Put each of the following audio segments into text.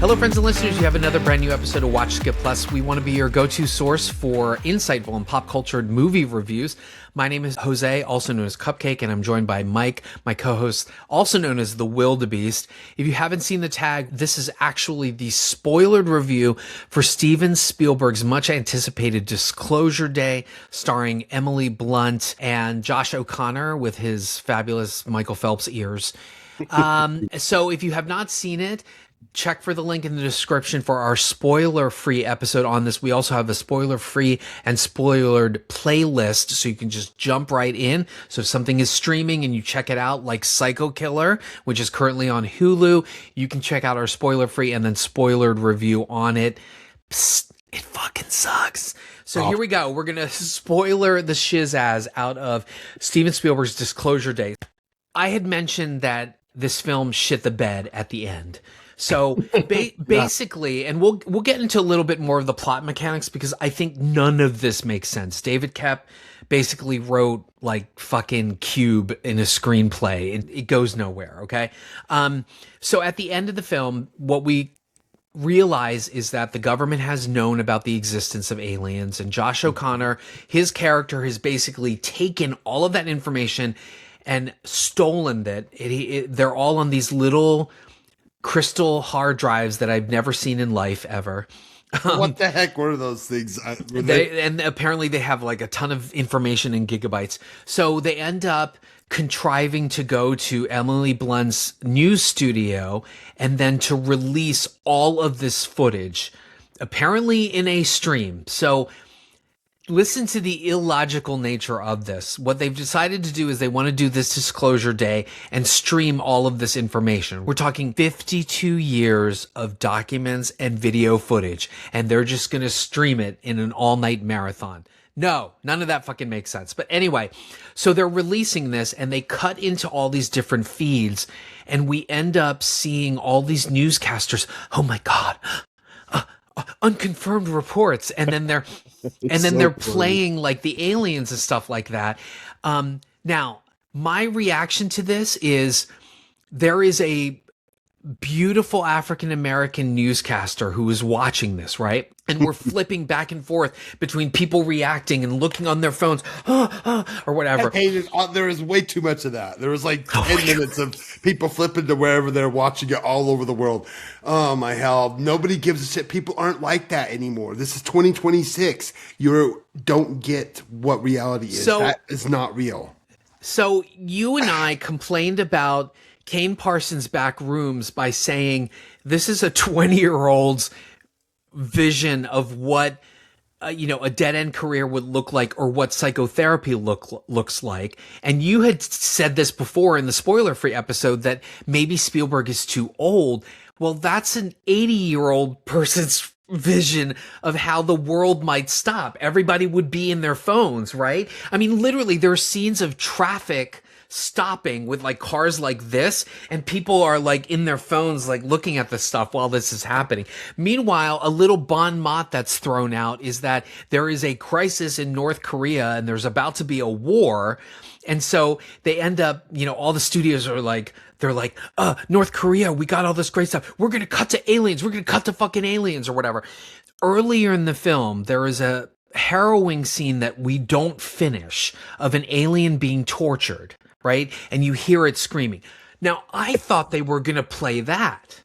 Hello, friends and listeners. You have another brand new episode of Watch Skip Plus. We want to be your go-to source for insightful and pop-culture movie reviews. My name is Jose, also known as Cupcake, and I'm joined by Mike, my co-host, also known as the WillDaBeast. If you haven't seen the tag, this is actually the spoilered review for Steven Spielberg's much-anticipated Disclosure Day, starring Emily Blunt and Josh O'Connor with his fabulous Michael Phelps ears. So if you have not seen it, check for the link in the description for our spoiler-free episode on this. We also have a spoiler-free and spoilered playlist, so you can just jump right in. So if something is streaming and you check it out, like Psycho Killer, which is currently on Hulu, you can check out our spoiler-free and then spoilered review on it. Psst, it fucking sucks. So Here we go. We're going to spoiler the shizzazz out of Steven Spielberg's Disclosure Day. I had mentioned that this film shit the bed at the end. So basically, and we'll get into a little bit more of the plot mechanics because I think none of this makes sense. David Koepp basically wrote like fucking Cube in a screenplay. It goes nowhere, okay? So at the end of the film, what we realize is that the government has known about the existence of aliens, and Josh O'Connor, his character, has basically taken all of that information and stolen it. They're all on these little crystal hard drives that I've never seen in life ever. What the heck were those things? And apparently they have like a ton of information in gigabytes. So they end up contriving to go to Emily Blunt's news studio and then to release all of this footage, apparently in a stream. So listen to the illogical nature of this. What they've decided to do is they want to do this Disclosure Day and stream all of this information. We're talking 52 years of documents and video footage, and they're just going to stream it in an all-night marathon. No, none of that fucking makes sense. But anyway, so they're releasing this and they cut into all these different feeds, and we end up seeing all these newscasters. Oh my God. Unconfirmed reports, and then they're playing like the aliens and stuff like that. Now, my reaction to this is there is a beautiful African American newscaster who is watching this, right? And we're flipping back and forth between people reacting and looking on their phones, or whatever. There is way too much of that. There was like 10 minutes of people flipping to wherever they're watching it all over the world. Oh my hell. Nobody gives a shit. People aren't like that anymore. This is 2026. You don't get what reality is. So, that is not real. So you and I complained about Kane Parsons' back rooms by saying this is a 20-year-old's vision of what a dead-end career would look like, or what psychotherapy looks like. And you had said this before in the spoiler-free episode that maybe Spielberg is too old. Well, that's an 80-year-old person's vision of how the world might stop. Everybody would be in their phones, right? I mean, literally, there are scenes of traffic stopping with like cars like this, and people are like in their phones like looking at the stuff while this is happening. Meanwhile, a little bon mot that's thrown out is that there is a crisis in North Korea and there's about to be a war, and so they end up, all the studios are like, they're like, North Korea, we got all this great stuff, we're gonna cut to aliens, we're gonna cut to fucking aliens or whatever. Earlier in the film, there is a harrowing scene that we don't finish of an alien being tortured, right? And you hear it screaming. Now, I thought they were going to play that,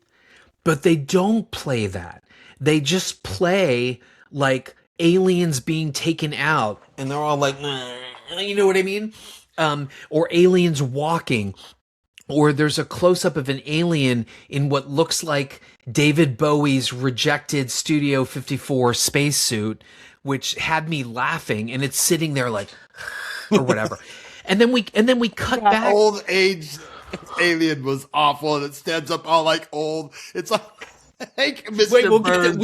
but they don't play that. They just play like aliens being taken out, and they're all like, you know what I mean? Or aliens walking, or there's a close-up of an alien in what looks like David Bowie's rejected Studio 54 spacesuit, which had me laughing, and it's sitting there like, or whatever. And then we cut back. Old age alien was awful, and it stands up all like old. It's like, Mr. Wait, Burns.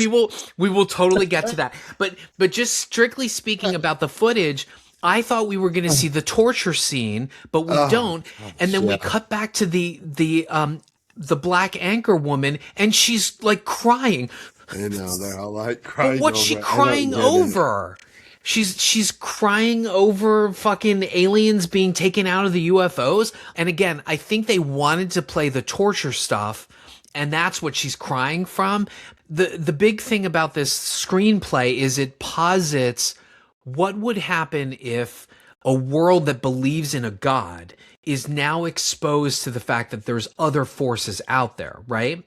we will totally get to that. But just strictly speaking about the footage, I thought we were going to see the torture scene, but we don't. And then we cut back to the black anchor woman, and she's like crying. I know, they're all like crying. But what's she crying over? She's crying over fucking aliens being taken out of the UFOs. And again, I think they wanted to play the torture stuff And that's what she's crying from. The big thing about this screenplay is it posits what would happen if a world that believes in a god is now exposed to the fact that there's other forces out there, right?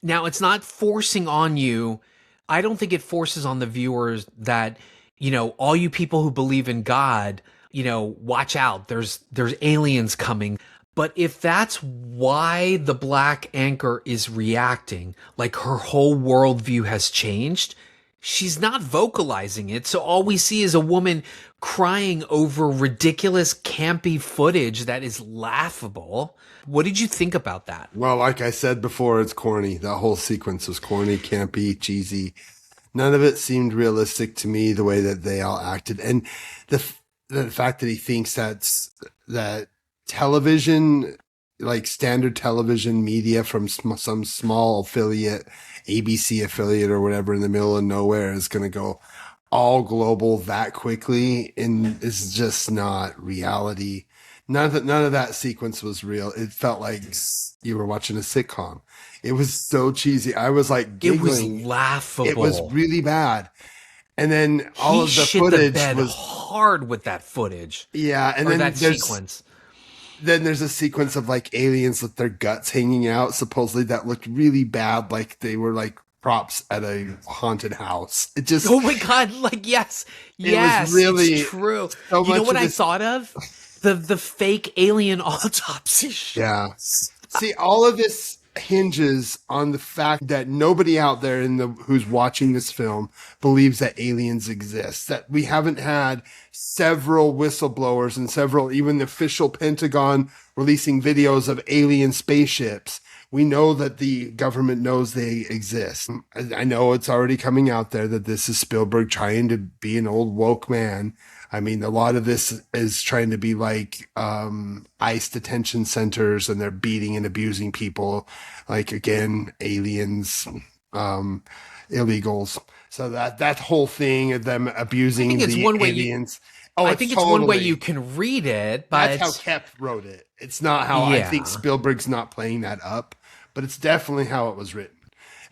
Now, it's not forcing on you. I don't think it forces on the viewers that, all you people who believe in God, watch out. There's aliens coming. But if that's why the black anchor is reacting, like her whole worldview has changed, she's not vocalizing it. So all we see is a woman crying over ridiculous, campy footage that is laughable. What did you think about that? Well, like I said before, it's corny. That whole sequence was corny, campy, cheesy. None of it seemed realistic to me, the way that they all acted. And the fact that he thinks that television, like standard television media from some small affiliate, ABC affiliate or whatever in the middle of nowhere, is going to go all global that quickly, and is just not reality. None of that sequence was real. It felt like you were watching a sitcom. It was so cheesy. I was like giggling. It was laughable. It was really bad. And then all of the footage was hard with that footage. Yeah, and then that sequence. Then there's a sequence of like aliens with their guts hanging out. Supposedly that looked really bad, like they were like props at a haunted house. It just, oh my god, like yes, was really it's true. So you know what I thought of? The fake alien autopsy shit. Yeah. See, all of this hinges on the fact that nobody out there who's watching this film believes that aliens exist. That we haven't had several whistleblowers and several, even the official Pentagon releasing videos of alien spaceships. We know that the government knows they exist. I know it's already coming out there that this is Spielberg trying to be an old woke man. I mean, a lot of this is trying to be like ICE detention centers, and they're beating and abusing people, like, again, aliens, illegals. So that whole thing of them abusing the aliens. I think it's one way you can read it, but that's how Kep wrote it. It's not how I think Spielberg's not playing that up, but it's definitely how it was written.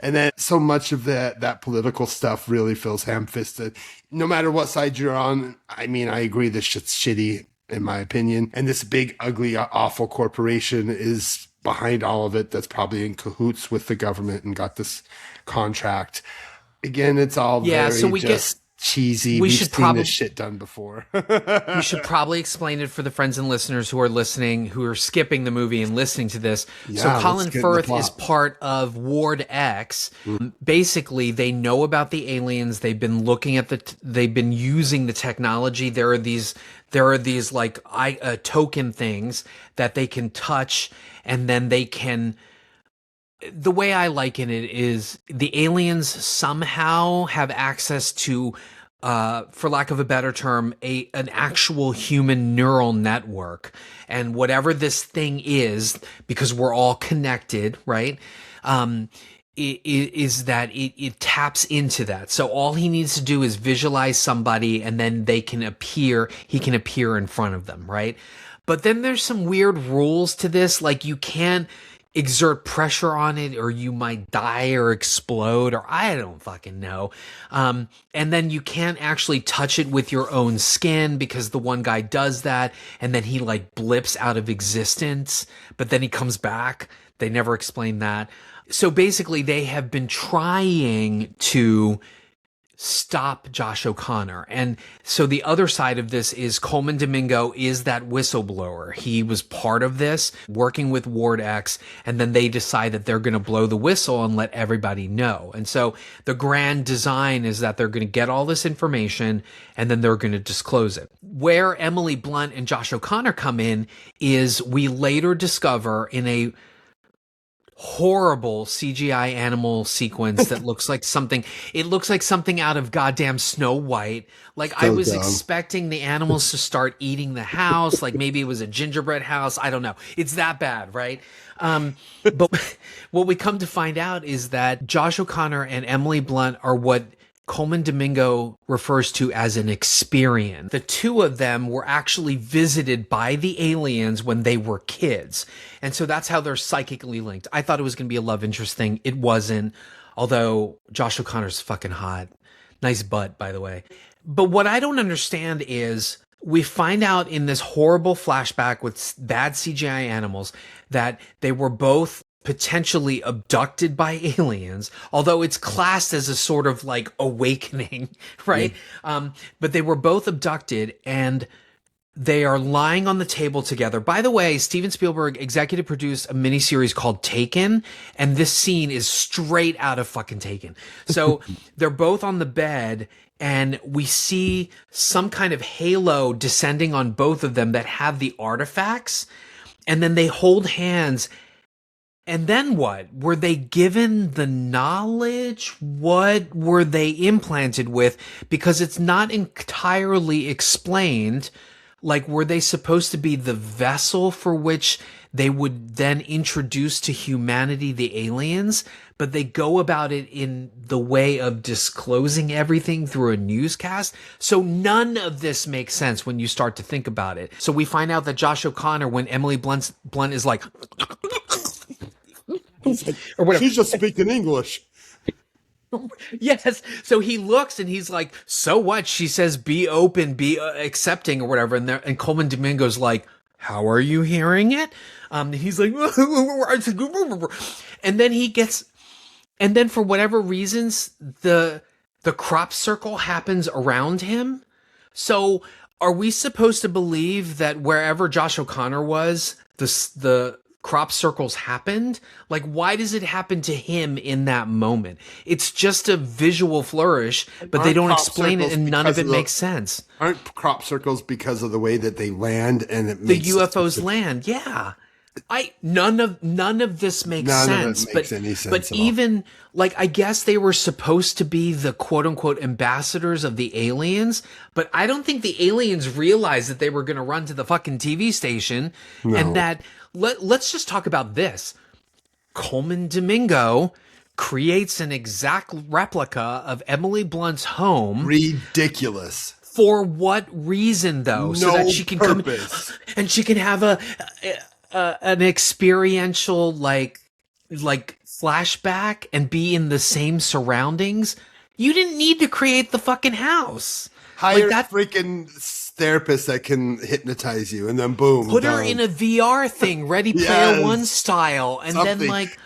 And then so much of that political stuff really feels ham-fisted. No matter what side you're on, I mean, I agree this shit's shitty, in my opinion. And this big, ugly, awful corporation is behind all of it, that's probably in cahoots with the government and got this contract. Again, it's all cheesy. We've seen this shit done before. We should probably explain it for the friends and listeners who are listening, who are skipping the movie and listening to this. Yeah, so Colin Firth is part of Ward X. Basically, they know about the aliens. They've been looking at they've been using the technology. There are these like token things that they can touch, and then they can. The way I liken it is the aliens somehow have access to, for lack of a better term, an actual human neural network. And whatever this thing is, because we're all connected, right? Is that it taps into that. So all he needs to do is visualize somebody, and then he can appear in front of them, right? But then there's some weird rules to this, like you can't exert pressure on it, or you might die or explode, or I don't fucking know. And then you can't actually touch it with your own skin, because the one guy does that, and then he like blips out of existence, but then he comes back. They never explain that. So basically they have been trying to stop Josh O'Connor. And so the other side of this is Coleman Domingo is that whistleblower. He was part of this, working with Ward X, and then they decide that they're going to blow the whistle and let everybody know. And so the grand design is that they're going to get all this information, and then they're going to disclose it. Where Emily Blunt and Josh O'Connor come in is we later discover in a horrible CGI animal sequence that looks like something out of goddamn Snow White. Like, I was expecting the animals to start eating the house, like maybe it was a gingerbread house. I don't know. It's that bad, right? But what we come to find out is that Josh O'Connor and Emily Blunt are what Coleman Domingo refers to as an Experian. The two of them were actually visited by the aliens when they were kids. And so that's how they're psychically linked. I thought it was going to be a love interest thing. It wasn't, although Josh O'Connor's fucking hot. Nice butt, by the way. But what I don't understand is we find out in this horrible flashback with bad CGI animals that they were both potentially abducted by aliens, although it's classed as a sort of like awakening, right? Yeah. But they were both abducted and they are lying on the table together. By the way, Steven Spielberg executive produced a miniseries called Taken, and this scene is straight out of fucking Taken. So they're both on the bed and we see some kind of halo descending on both of them that have the artifacts, and then they hold hands. And then what? Were they given the knowledge? What were they implanted with? Because it's not entirely explained. Like, were they supposed to be the vessel for which they would then introduce to humanity the aliens? But they go about it in the way of disclosing everything through a newscast. So none of this makes sense when you start to think about it. So we find out that Josh O'Connor, when Emily Blunt is like... or whatever. She's just speaking English. Yes. So he looks and he's like, so what? She says, be open, be accepting or whatever. And Coleman Domingo's like, how are you hearing it? He's like, and then for whatever reasons, the crop circle happens around him. So are we supposed to believe that wherever Josh O'Connor was, the crop circles happened? Like, why does it happen to him in that moment? It's just a visual flourish, but they don't explain it and none of it makes sense. Aren't crop circles because of the way that they land and it the UFOs land? Yeah. None of this makes sense. But even like, I guess they were supposed to be the quote unquote ambassadors of the aliens, but I don't think the aliens realized that they were going to run to the fucking TV station. No. And that let's just talk about this. Coleman Domingo creates an exact replica of Emily Blunt's home. Ridiculous. For what reason though? No, so that she can purpose. Come and she can have an experiential like flashback and be in the same surroundings. You didn't need to create the fucking house. Hire that freaking therapist that can hypnotize you, and then boom, put her in a VR thing, Ready Player One style, and then like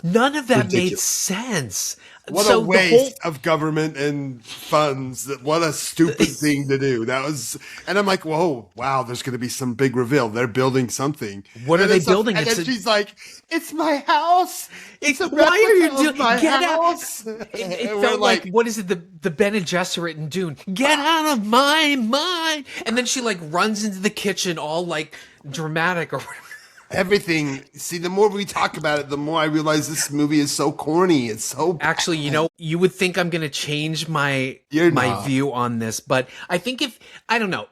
none of that made sense. What a waste of government and funds. What a stupid thing to do. That was, and I'm like, whoa, wow, there's going to be some big reveal. They're building something. What are they building? And then she's like, it's my house. It's a why are you doing my get house? It felt like, what is it? The Bene Gesserit in Dune. Get out of my mind. And then she like runs into the kitchen all like dramatic or whatever. Everything. See, the more we talk about it, the more I realize this movie is so corny. It's so bad. Actually, you would think I'm going to change my view on this, but I think I don't know,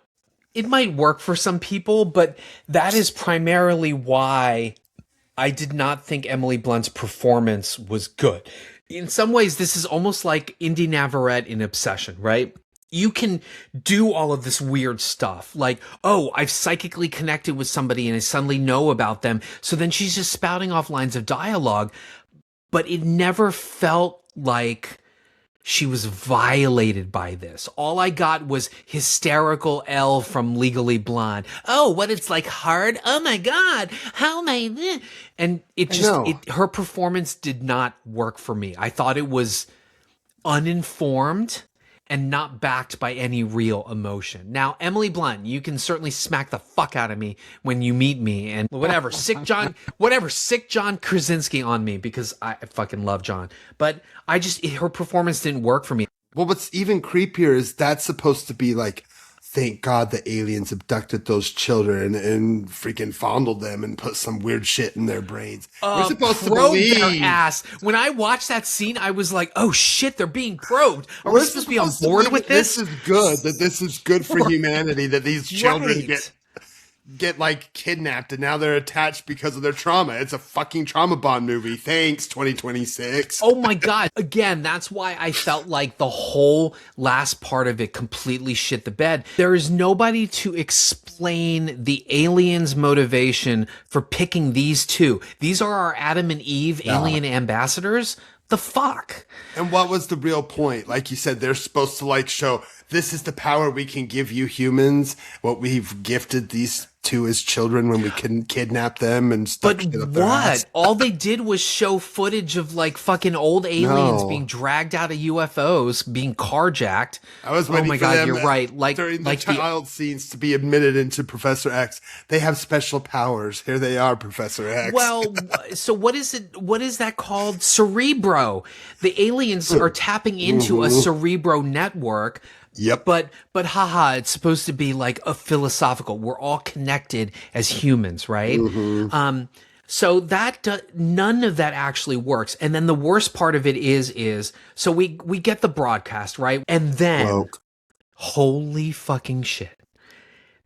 it might work for some people, but that is primarily why I did not think Emily Blunt's performance was good. In some ways, this is almost like Indy Navarrete in Obsession, right? You can do all of this weird stuff like, oh, I've psychically connected with somebody and I suddenly know about them. So then she's just spouting off lines of dialogue, but it never felt like she was violated by this. All I got was hysterical Elle from Legally Blonde. Oh, what it's like hard. Oh my God. How am I? And it just, her performance did not work for me. I thought it was uninformed and not backed by any real emotion. Now, Emily Blunt, you can certainly smack the fuck out of me when you meet me and whatever, sick John Krasinski on me because I fucking love John. But her performance didn't work for me. Well, what's even creepier is that's supposed to be like, thank God the aliens abducted those children and freaking fondled them and put some weird shit in their brains. We're supposed to believe. Their ass. When I watched that scene, I was like, oh shit, they're being probed. Are we supposed to be on board with this? This is good, that this is good for humanity, that these children get get like kidnapped and now they're attached because of their trauma. It's a fucking trauma bond movie. Thanks, 2026. Oh my God. Again, that's why I felt like the whole last part of it completely shit the bed. There is nobody to explain the aliens' motivation for picking these two. These are our Adam and Eve alien ambassadors. The fuck? And what was the real point? Like you said, they're supposed to like show this is the power we can give you humans, what we've gifted these two as children when we couldn't kidnap them and stuck But shit up their what? ass. All they did was show footage of like fucking old aliens being dragged out of UFOs, being carjacked. I was oh waiting my for God, them you're right. Like during the like child scenes to be admitted into Professor X. They have special powers. Here they are, Professor X. Well, so what is it? What is that called? Cerebro. The aliens are tapping into a Cerebro network. Yep. But haha, it's supposed to be like a philosophical. We're all connected as humans, right? So that none of that actually works. And then the worst part of it is so we get the broadcast, right? And then holy fucking shit.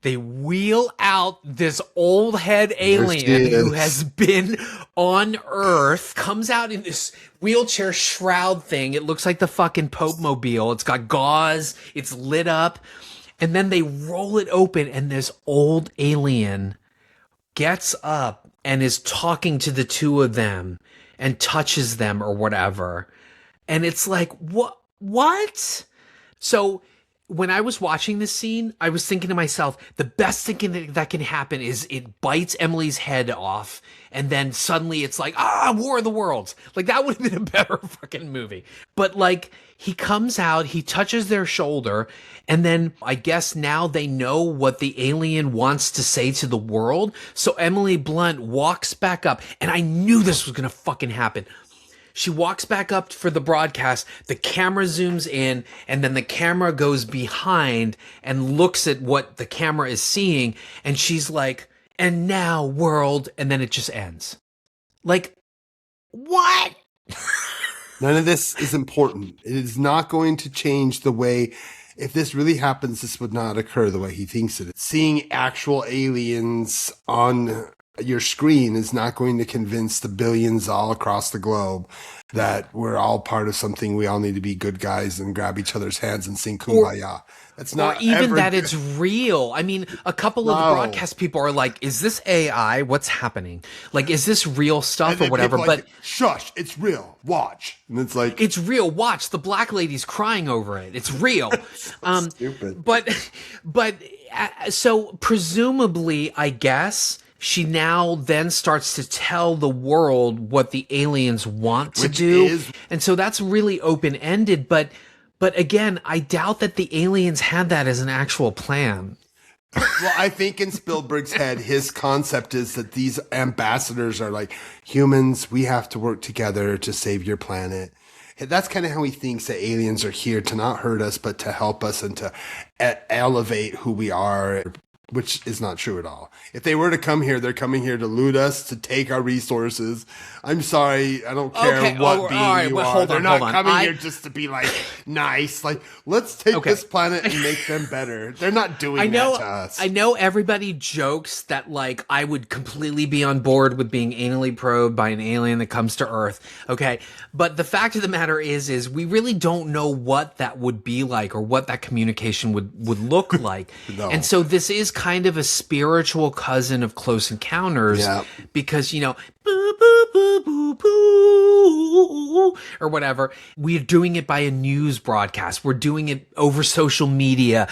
They wheel out this old head alien who has been on Earth, comes out in this wheelchair shroud thing. It looks like the fucking Pope Mobile. It's got gauze. It's lit up. And then they roll it open and this old alien gets up and is talking to the two of them and touches them or whatever. And it's like, what? So when I was watching this scene, I was thinking to myself, the best thing that can happen is it bites Emily's head off, and then suddenly it's like, War of the Worlds. Like, that would have been a better fucking movie. But, like, he comes out, he touches their shoulder, and then I guess now they know what the alien wants to say to the world. So Emily Blunt walks back up, and I knew this was gonna fucking happen. She walks back up for the broadcast, the camera zooms in, and then the camera goes behind and looks at what the camera is seeing, and she's like, and now world, and then it just ends. Like, what? None of this is important. It is not going to change the way, if this really happens, this would not occur the way he thinks it is. Seeing actual aliens on your screen is not going to convince the billions all across the globe that we're all part of something. We all need to be good guys and grab each other's hands and sing Kumbaya. That's not or even ever that it's real. I mean, a couple of the broadcast people are like, is this AI? What's happening? Like, is this real stuff or whatever? But like, shush, it's real. Watch. And it's like, it's real. Watch. The black lady's crying over it. It's real. stupid. But so presumably, I guess, she now then starts to tell the world what the aliens want to do. And so that's really open-ended. But again, I doubt that the aliens had that as an actual plan. Well, I think in Spielberg's head, his concept is that these ambassadors are like humans. We have to work together to save your planet. That's kind of how he thinks that aliens are here to not hurt us, but to help us and to elevate who we are, which is not true at all. If they were to come here, they're coming here to loot us, to take our resources. I'm sorry, I don't care what being you are. They're not coming here just to be like nice. Like, let's take this planet and make them better. They're not doing that to us. I know everybody jokes that like I would completely be on board with being anally probed by an alien that comes to Earth. Okay, but the fact of the matter is we really don't know what that would be like or what that communication would look like. No. And so this is kind of a spiritual cousin of Close Encounters because, you know, boo, boo, boo, boo, boo, or whatever. We're doing it by a news broadcast. We're doing it over social media,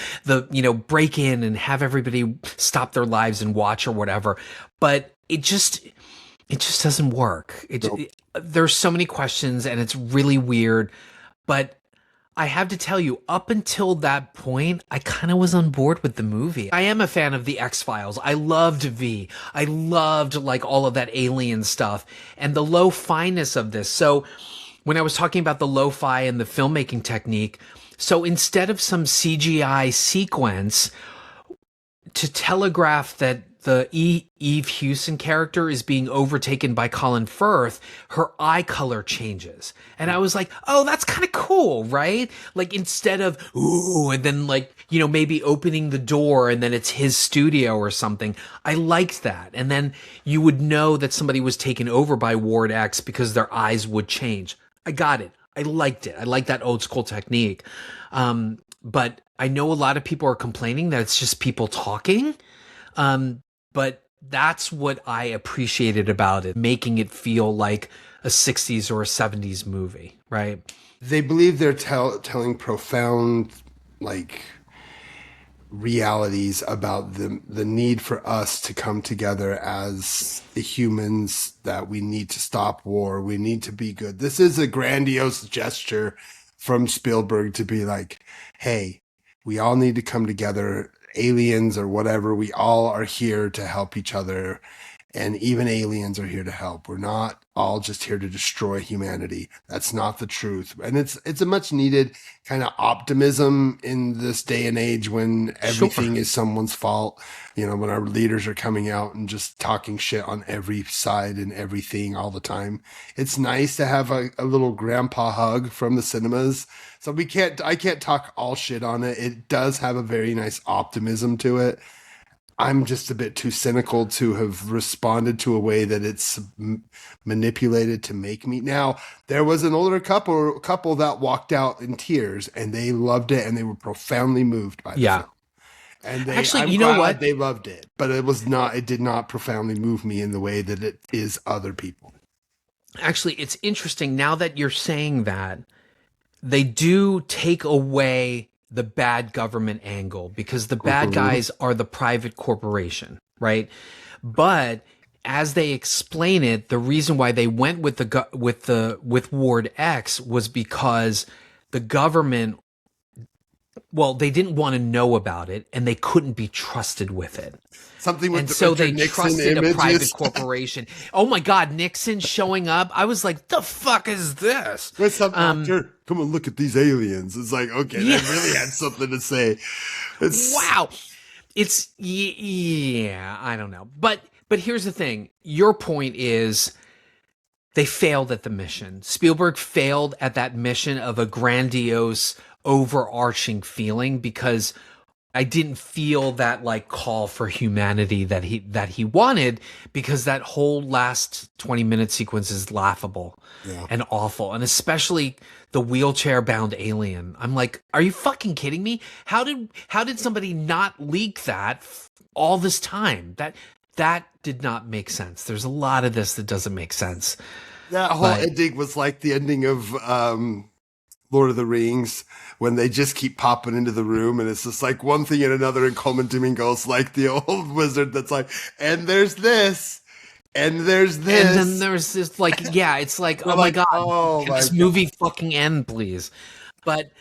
break in and have everybody stop their lives and watch or whatever. But it just doesn't work. There's so many questions and it's really weird, but I have to tell you, up until that point, I kind of was on board with the movie. I am a fan of the X-Files. I loved V. I loved like all of that alien stuff and the lo-fi-ness of this. So when I was talking about the lo-fi and the filmmaking technique, so instead of some CGI sequence to telegraph that Eve Hewson character is being overtaken by Colin Firth, her eye color changes. And I was like, oh, that's kind of cool, right? Like instead of, ooh, and then like, you know, maybe opening the door and then it's his studio or something. I liked that. And then you would know that somebody was taken over by Ward X because their eyes would change. I got it. I liked it. I like that old school technique. But I know a lot of people are complaining that it's just people talking. But that's what I appreciated about it, making it feel like a 60s or a 70s movie, right? They believe they're telling profound, like, realities about the need for us to come together as the humans, that we need to stop war. We need to be good. This is a grandiose gesture from Spielberg to be like, hey, we all need to come together. Aliens or whatever, we all are here to help each other, and even aliens are here to help. We're not all just here to destroy humanity. That's not the truth. And it's a much needed kind of optimism in this day and age when everything is someone's fault. You know, when our leaders are coming out and just talking shit on every side and everything all the time. It's nice to have a little grandpa hug from the cinemas. So I can't talk all shit on it. It does have a very nice optimism to it. I'm just a bit too cynical to have responded to a way that it's manipulated to make me. Now, there was an older couple that walked out in tears, and they loved it, and they were profoundly moved by the film. And actually, you know what? They loved it, but it did not profoundly move me in the way that it is other people. Actually, it's interesting now that you're saying that. They do take away the bad government angle because the bad guys are the private corporation, right? But as they explain it, the reason why they went with Ward X was because the government, well, they didn't want to know about it and they couldn't be trusted with it. Something with and so they Nixon trusted images. a private corporation. Oh my God, Nixon showing up. I was like, the fuck is this? What's up, doctor? Come and look at these aliens. It's like, okay, they really had something to say. Wow. It's, yeah, I don't know. But here's the thing. Your point is they failed at the mission. Spielberg failed at that mission of a grandiose, overarching feeling because I didn't feel that like call for humanity that he wanted, because that whole last 20-minute sequence is laughable and awful. And especially the wheelchair bound alien. I'm like, are you fucking kidding me? How did somebody not leak that all this time? That did not make sense. There's a lot of this that doesn't make sense. That whole ending was like the ending of Lord of the Rings, when they just keep popping into the room and it's just like one thing and another, and Coleman Domingo's like the old wizard that's like, and there's this, and there's this. And then there's this, like, yeah, it's like, oh my God, can this movie fucking end, please? But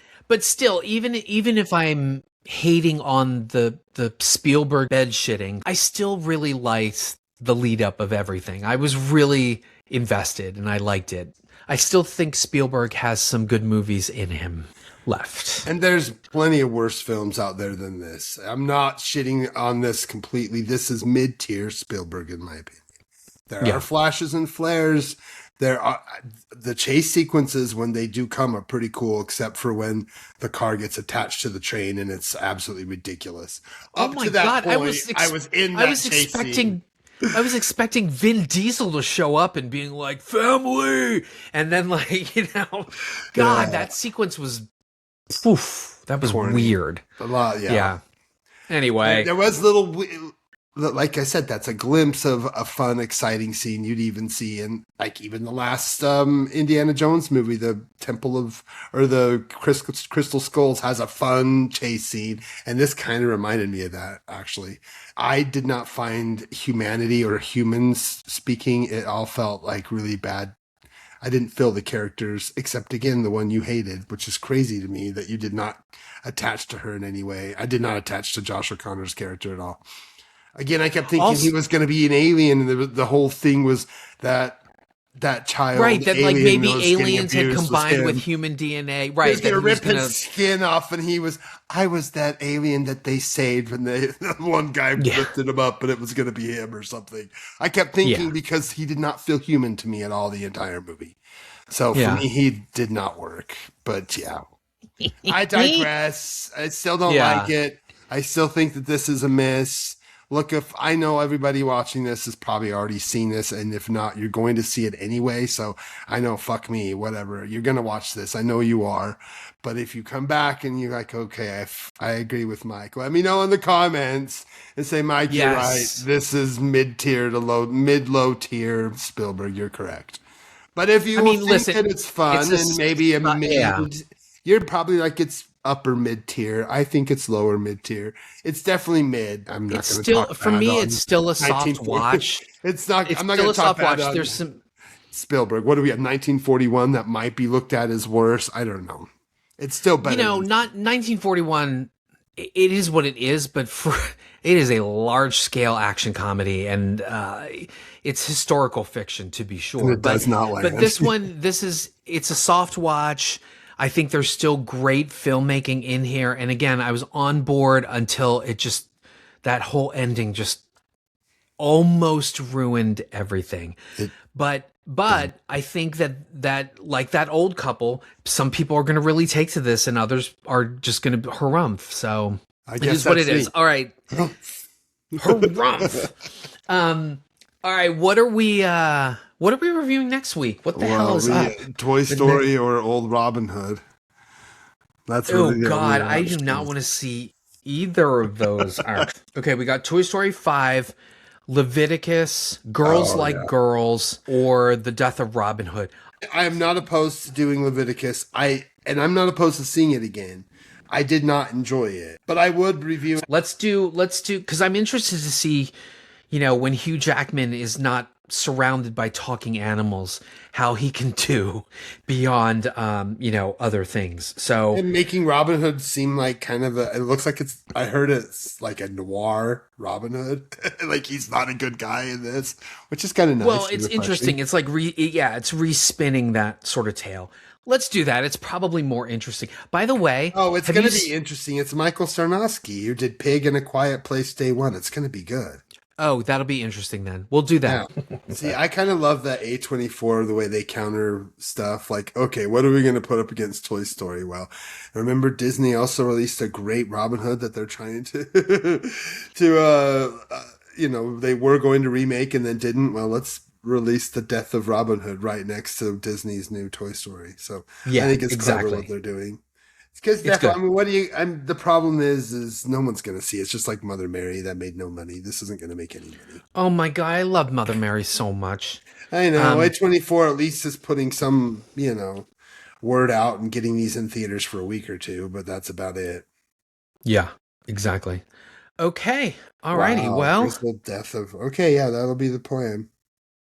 still, even if I'm hating on the Spielberg bed shitting, I still really liked the lead up of everything. I was really invested and I liked it. I still think Spielberg has some good movies in him left. And there's plenty of worse films out there than this. I'm not shitting on this completely. This is mid-tier Spielberg, in my opinion. There are flashes and flares. There are the chase sequences when they do come are pretty cool, except for when the car gets attached to the train and it's absolutely ridiculous. Up to that point, I was expecting Vin Diesel to show up and being like, family! And then, like, you know, God, that sequence was, poof, that was weird. A lot, yeah. Anyway. There was like I said, that's a glimpse of a fun, exciting scene you'd even see in, like, even the last Indiana Jones movie, the the Crystal Skulls has a fun chase scene. And this kind of reminded me of that, actually. I did not find humanity or humans speaking. It all felt like really bad. I didn't feel the characters, except, again, the one you hated, which is crazy to me that you did not attach to her in any way. I did not attach to Josh O'Connor's character at all. Again, I kept thinking he was going to be an alien, and the whole thing was that that child Right, that like alien maybe that was getting aliens had abused was combined with him. human DNA. He Right, was that gonna he was rip his gonna. skin off, and I was that alien that they saved when the one guy Yeah, lifted him up, but it was gonna be him or something. I kept yeah, thinking because he did not feel human to me at all the entire movie. So for yeah, me, he did not work. But yeah, I digress. I still don't like yeah. it. I still think that this is a miss. Look, if I know everybody watching this has probably already seen this, and if not, you're going to see it anyway. So I know, fuck me, whatever. You're going to watch this. I know you are. But if you come back and you're like, okay, I agree with Mike, let me know in the comments and say, Mike, you're right. Yes. This is mid tier to low tier Spielberg. You're correct. But if I you mean, think listen, that it's fun it's a and maybe a yeah. mid, you're probably like it's upper mid tier. I think it's lower mid tier. It's definitely mid. I'm not It's going to still talk for bad me. on It's still a soft 1940. watch. It's not. It's I'm not still going a to talk soft bad watch. on There's some. Spielberg. What do we have? 1941 that might be looked at as worse. I don't know. It's still better. Not 1941. It is what it is, but for it is a large scale action comedy, and it's historical fiction to be sure. And it does not land. But this one, it's a soft watch. I think there's still great filmmaking in here, and again, I was on board until that whole ending just almost ruined everything. But I think that like that old couple, some people are going to really take to this, and others are just going to harumph. So I it guess is what that's it is. me. All right, harumph. All right. What are we reviewing next week? What the hell is up? Toy Story or Old Robin Hood. That's Oh really the God, only I do not options. want to see either of those. Okay, we got Toy Story 5, Leviticus, Girls Oh, Like yeah. Girls, or The Death of Robin Hood. I am not opposed to doing Leviticus. I'm not opposed to seeing it again. I did not enjoy it, but I would review. Let's do because I'm interested to see, when Hugh Jackman is not surrounded by talking animals, how he can do beyond other things. So And making Robin Hood seem like kind of it looks like I heard it's like a noir Robin Hood. Like he's not a good guy in this, which is kind of nice. well, and it's refreshing. interesting. It's like it's respinning that sort of tale. Let's do that. It's probably more interesting. By the way, Oh, it's have going you to be interesting. It's Michael Sarnowski who did Pig in a Quiet Place Day One. It's going to be good. Oh, that'll be interesting then. We'll do that. Yeah. See, I kind of love that A24, the way they counter stuff. Like, okay, what are we going to put up against Toy Story? Well, remember Disney also released a great Robin Hood that they're trying they were going to remake and then didn't. Well, let's release The Death of Robin Hood right next to Disney's new Toy Story. So Yeah, I think it's exactly. clever what they're doing. Because It's good. I mean, the problem is no one's going to see it. It's just like Mother Mary that made no money. This isn't going to make any money. Oh my God, I love Mother Mary so much. I know. A24 at least is putting some, word out and getting these in theaters for a week or two, but that's about it. Yeah, exactly. Okay. Alrighty. Wow. Well, Okay, yeah, that'll be the plan.